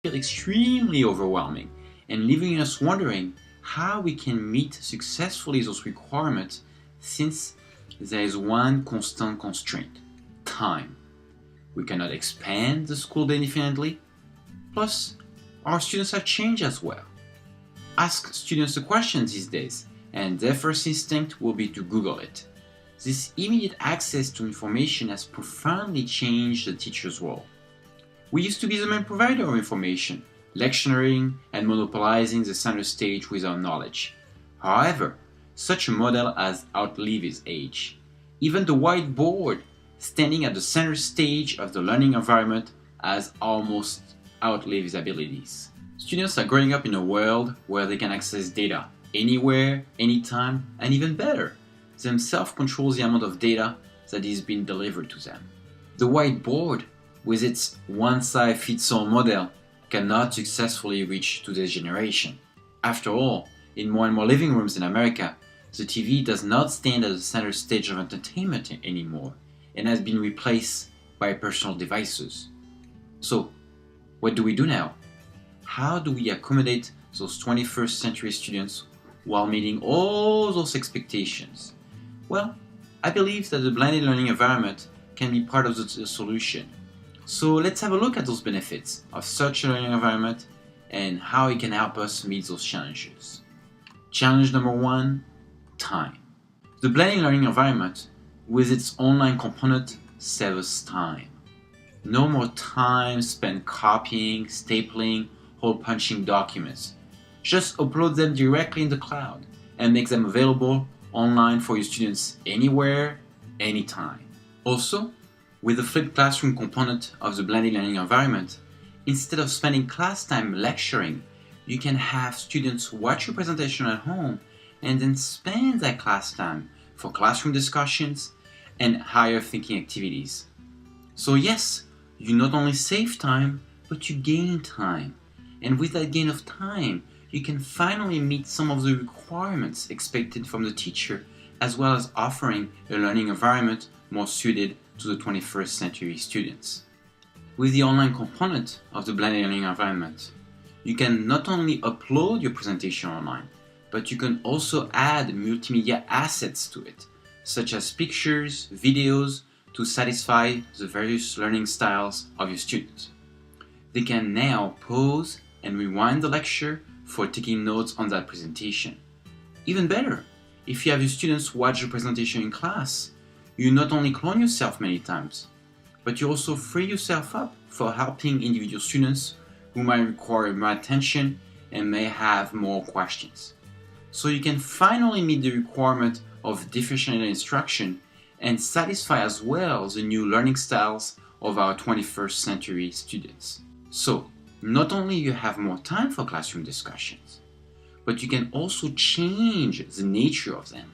feel extremely overwhelming and leaving us wondering how we can meet successfully those requirements since there is one constant constraint: time. We cannot expand the school indefinitely. Plus, our students have changed as well. Ask students a question these days, and their first instinct will be to Google it. This immediate access to information has profoundly changed the teacher's role. We used to be the main provider of information, lecturing and monopolizing the center stage with our knowledge. However, such a model has outlived its age. Even the whiteboard, standing at the center stage of the learning environment, has almost outlived its abilities. Students are growing up in a world where they can access data anywhere, anytime, and even better, themselves control the amount of data that is being delivered to them. The whiteboard, with its one-size-fits-all model, cannot successfully reach today's generation. After all, in more and more living rooms in America, the TV does not stand at the center stage of entertainment anymore and has been replaced by personal devices. So, what do we do now? How do we accommodate those 21st century students while meeting all those expectations? Well, I believe that the blended learning environment can be part of the solution. So let's have a look at those benefits of such a learning environment and how it can help us meet those challenges. Challenge number 1, time. The blended learning environment, with its online component, saves time. No more time spent copying, stapling, hole punching documents. Just upload them directly in the cloud and make them available online for your students anywhere, anytime. Also, with the flipped classroom component of the blended learning environment, instead of spending class time lecturing, you can have students watch your presentation at home and then spend that class time for classroom discussions and higher thinking activities. So yes, you not only save time, but you gain time. And with that gain of time, you can finally meet some of the requirements expected from the teacher, as well as offering a learning environment more suited to the 21st century students. With the online component of the blended learning environment, you can not only upload your presentation online, but you can also add multimedia assets to it, such as pictures, videos, to satisfy the various learning styles of your students. They can now pause and rewind the lecture for taking notes on that presentation. Even better, if you have your students watch the presentation in class, you not only clone yourself many times, but you also free yourself up for helping individual students who might require more attention and may have more questions. So you can finally meet the requirement of differentiated instruction and satisfy as well the new learning styles of our 21st century students. So, not only you have more time for classroom discussions, but you can also change the nature of them.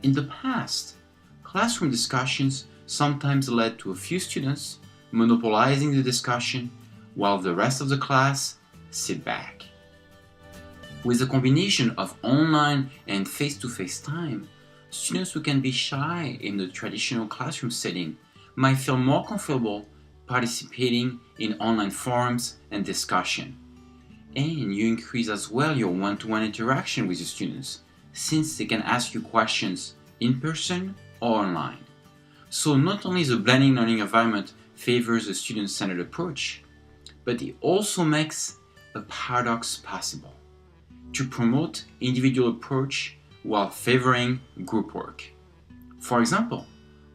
In the past, classroom discussions sometimes led to a few students monopolizing the discussion while the rest of the class sit back. With a combination of online and face-to-face time, students who can be shy in the traditional classroom setting might feel more comfortable participating in online forums and discussion. And you increase as well your one-to-one interaction with your students, since they can ask you questions in person or online. So not only the blended learning environment favors a student-centered approach, but it also makes a paradox possible: to promote individual approach while favoring group work. For example,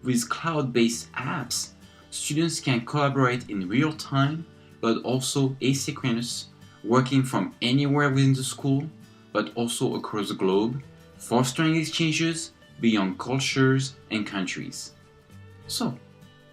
with cloud-based apps, students can collaborate in real time, but also asynchronous, working from anywhere within the school, but also across the globe, fostering exchanges beyond cultures and countries. So,